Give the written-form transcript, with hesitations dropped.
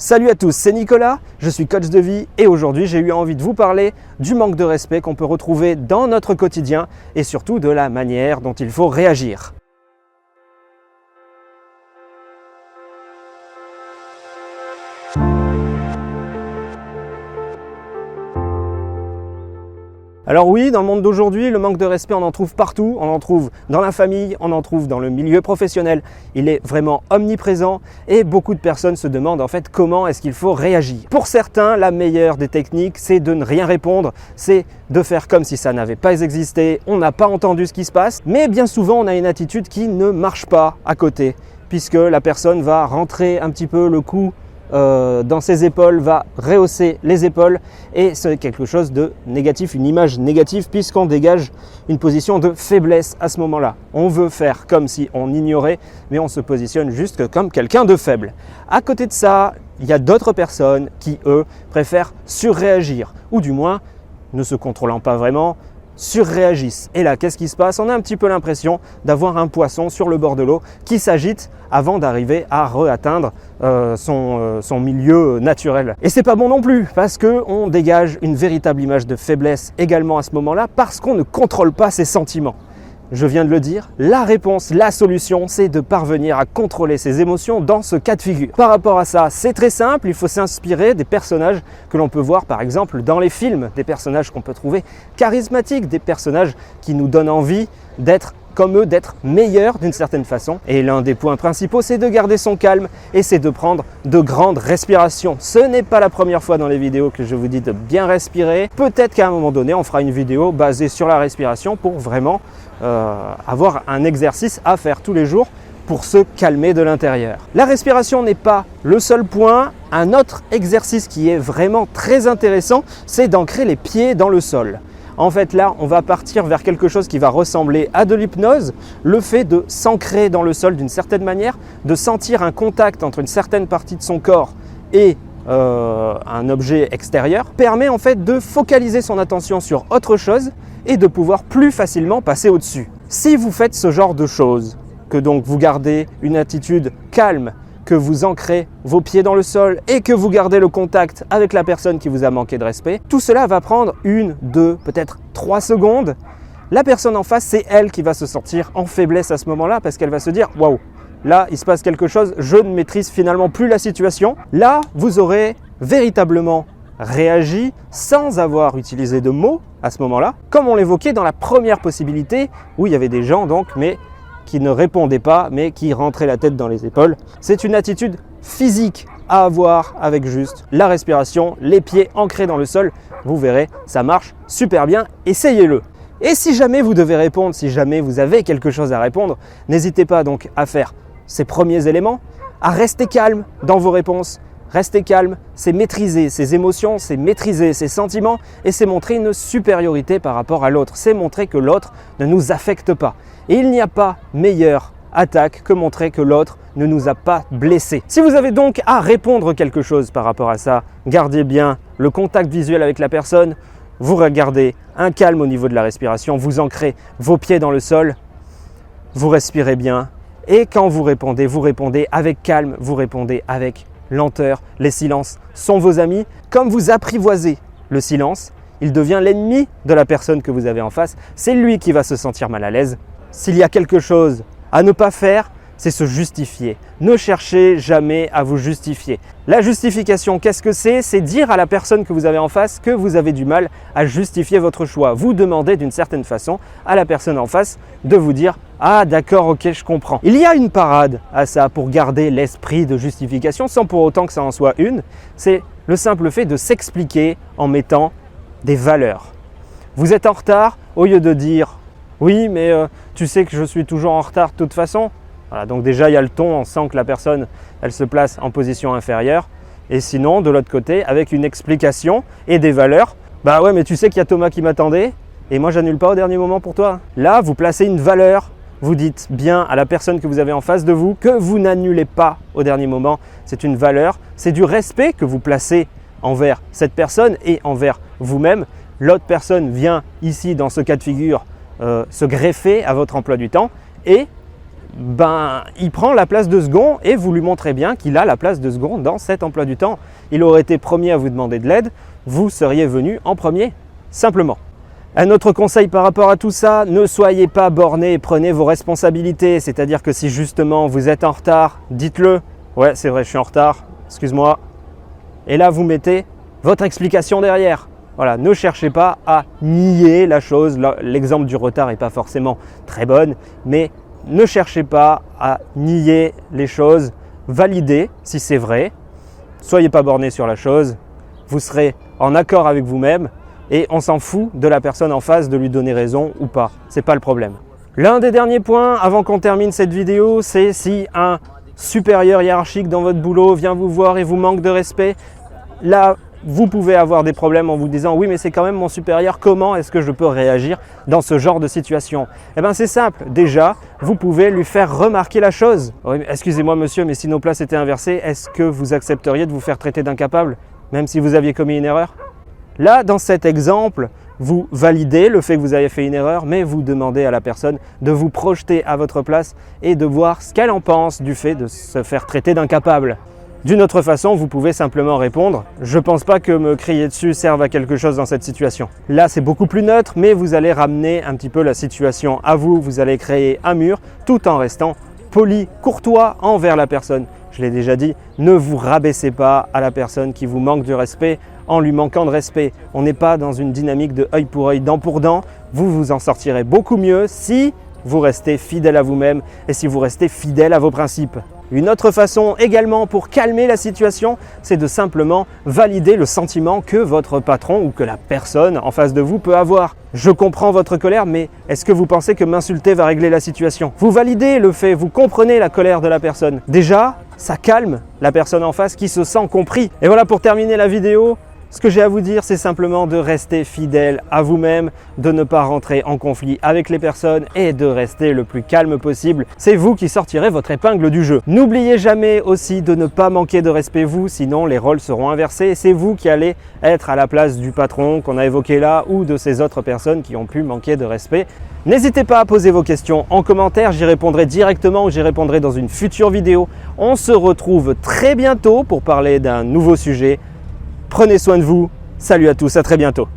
Salut à tous, c'est Nicolas, je suis coach de vie et aujourd'hui j'ai eu envie de vous parler du manque de respect qu'on peut retrouver dans notre quotidien et surtout de la manière dont il faut réagir. Alors oui, dans le monde d'aujourd'hui, le manque de respect, on en trouve partout, on en trouve dans la famille, on en trouve dans le milieu professionnel. Il est vraiment omniprésent et beaucoup de personnes se demandent en fait comment est-ce qu'il faut réagir. Pour certains, la meilleure des techniques, c'est de ne rien répondre, c'est de faire comme si ça n'avait pas existé, on n'a pas entendu ce qui se passe, mais bien souvent on a une attitude qui ne marche pas à côté, puisque la personne va rentrer un petit peu le cou dans ses épaules, va rehausser les épaules et c'est quelque chose de négatif, une image négative puisqu'on dégage une position de faiblesse à ce moment-là. On veut faire comme si on ignorait, mais on se positionne juste comme quelqu'un de faible. À côté de ça, il y a d'autres personnes qui, eux, préfèrent surréagir ou du moins, ne se contrôlant pas vraiment, surréagissent. Et là, qu'est-ce qui se passe? On a un petit peu l'impression d'avoir un poisson sur le bord de l'eau qui s'agite avant d'arriver à re-atteindre son milieu naturel. Et c'est pas bon non plus, parce qu'on dégage une véritable image de faiblesse également à ce moment-là, parce qu'on ne contrôle pas ses sentiments. Je viens de le dire, la réponse, la solution, c'est de parvenir à contrôler ses émotions dans ce cas de figure. Par rapport à ça, c'est très simple, il faut s'inspirer des personnages que l'on peut voir par exemple dans les films, des personnages qu'on peut trouver charismatiques, des personnages qui nous donnent envie d'être comme eux, d'être meilleurs d'une certaine façon. Et l'un des points principaux, c'est de garder son calme et c'est de prendre de grandes respirations. Ce n'est pas la première fois dans les vidéos que je vous dis de bien respirer. Peut-être qu'à un moment donné, on fera une vidéo basée sur la respiration pour vraiment avoir un exercice à faire tous les jours pour se calmer de l'intérieur. La respiration n'est pas le seul point. Un autre exercice qui est vraiment très intéressant, c'est d'ancrer les pieds dans le sol. En fait, là, on va partir vers quelque chose qui va ressembler à de l'hypnose. Le fait de s'ancrer dans le sol d'une certaine manière, de sentir un contact entre une certaine partie de son corps et un objet extérieur, permet en fait de focaliser son attention sur autre chose et de pouvoir plus facilement passer au-dessus. Si vous faites ce genre de choses, que donc vous gardez une attitude calme, que vous ancrez vos pieds dans le sol et que vous gardez le contact avec la personne qui vous a manqué de respect, tout cela va prendre 1, 2, peut-être 3 secondes. La personne en face, c'est elle qui va se sentir en faiblesse à ce moment-là parce qu'elle va se dire « Waouh, là, il se passe quelque chose, je ne maîtrise finalement plus la situation ». Là, vous aurez véritablement réagi sans avoir utilisé de mots à ce moment-là, comme on l'évoquait dans la première possibilité où il y avait des gens donc, mais qui ne répondaient pas, mais qui rentraient la tête dans les épaules. C'est une attitude physique à avoir avec juste la respiration, les pieds ancrés dans le sol. Vous verrez, ça marche super bien, essayez-le. Et si jamais vous devez répondre, si jamais vous avez quelque chose à répondre, n'hésitez pas donc à faire ces premiers éléments, à rester calme dans vos réponses. Rester calme, c'est maîtriser ses émotions, c'est maîtriser ses sentiments et c'est montrer une supériorité par rapport à l'autre. C'est montrer que l'autre ne nous affecte pas. Et il n'y a pas meilleure attaque que montrer que l'autre ne nous a pas blessés. Si vous avez donc à répondre quelque chose par rapport à ça, gardez bien le contact visuel avec la personne, vous regardez un calme au niveau de la respiration, vous ancrez vos pieds dans le sol, vous respirez bien et quand vous répondez avec calme, vous répondez avec lenteur. Les silences sont vos amis. Comme vous apprivoisez le silence, il devient l'ennemi de la personne que vous avez en face. C'est lui qui va se sentir mal à l'aise. S'il y a quelque chose à ne pas faire, c'est se justifier. Ne cherchez jamais à vous justifier. La justification, qu'est-ce que c'est? C'est dire à la personne que vous avez en face que vous avez du mal à justifier votre choix. Vous demandez d'une certaine façon à la personne en face de vous dire « Ah d'accord, ok, je comprends ». Il y a une parade à ça pour garder l'esprit de justification sans pour autant que ça en soit une. C'est le simple fait de s'expliquer en mettant des valeurs. Vous êtes en retard, au lieu de dire « Oui, mais tu sais que je suis toujours en retard de toute façon ». Voilà, donc déjà il y a le ton, on sent que la personne elle se place en position inférieure et sinon de l'autre côté avec une explication et des valeurs, bah ouais mais tu sais qu'il y a Thomas qui m'attendait et moi j'annule pas au dernier moment pour toi. Là vous placez une valeur, vous dites bien à la personne que vous avez en face de vous que vous n'annulez pas au dernier moment, c'est une valeur, c'est du respect que vous placez envers cette personne et envers vous-même. L'autre personne vient ici dans ce cas de figure se greffer à votre emploi du temps et il prend la place de second et vous lui montrez bien qu'il a la place de second dans cet emploi du temps. Il aurait été premier à vous demander de l'aide, vous seriez venu en premier, simplement. Un autre conseil par rapport à tout ça, ne soyez pas borné et prenez vos responsabilités. C'est-à-dire que si justement vous êtes en retard, dites-le. Ouais, c'est vrai, je suis en retard, excuse-moi. Et là, vous mettez votre explication derrière. Voilà, ne cherchez pas à nier la chose. L'exemple du retard n'est pas forcément très bonne, mais ne cherchez pas à nier les choses. Validez si c'est vrai. Soyez pas borné sur la chose. Vous serez en accord avec vous-même et on s'en fout de la personne en face de lui donner raison ou pas. C'est pas le problème. L'un des derniers points avant qu'on termine cette vidéo, c'est si un supérieur hiérarchique dans votre boulot vient vous voir et vous manque de respect. Là, vous pouvez avoir des problèmes en vous disant « oui, mais c'est quand même mon supérieur, comment est-ce que je peux réagir dans ce genre de situation ?» Eh bien, c'est simple. Déjà, vous pouvez lui faire remarquer la chose. « Oui, excusez-moi monsieur, mais si nos places étaient inversées, est-ce que vous accepteriez de vous faire traiter d'incapable, même si vous aviez commis une erreur ?» Là, dans cet exemple, vous validez le fait que vous avez fait une erreur, mais vous demandez à la personne de vous projeter à votre place et de voir ce qu'elle en pense du fait de se faire traiter d'incapable. D'une autre façon, vous pouvez simplement répondre « Je ne pense pas que me crier dessus serve à quelque chose dans cette situation ». Là, c'est beaucoup plus neutre, mais vous allez ramener un petit peu la situation à vous. Vous allez créer un mur tout en restant poli, courtois envers la personne. Je l'ai déjà dit, ne vous rabaissez pas à la personne qui vous manque de respect en lui manquant de respect. On n'est pas dans une dynamique de œil pour œil, dent pour dent. Vous vous en sortirez beaucoup mieux si vous restez fidèle à vous-même et si vous restez fidèle à vos principes. Une autre façon également pour calmer la situation, c'est de simplement valider le sentiment que votre patron ou que la personne en face de vous peut avoir. Je comprends votre colère, mais est-ce que vous pensez que m'insulter va régler la situation? Vous validez le fait, vous comprenez la colère de la personne. Déjà, ça calme la personne en face qui se sent compris. Et voilà, pour terminer la vidéo, ce que j'ai à vous dire, c'est simplement de rester fidèle à vous-même, de ne pas rentrer en conflit avec les personnes et de rester le plus calme possible. C'est vous qui sortirez votre épingle du jeu. N'oubliez jamais aussi de ne pas manquer de respect vous, sinon les rôles seront inversés et c'est vous qui allez être à la place du patron qu'on a évoqué là ou de ces autres personnes qui ont pu manquer de respect. N'hésitez pas à poser vos questions en commentaire, j'y répondrai directement ou j'y répondrai dans une future vidéo. On se retrouve très bientôt pour parler d'un nouveau sujet. Prenez soin de vous, salut à tous, à très bientôt.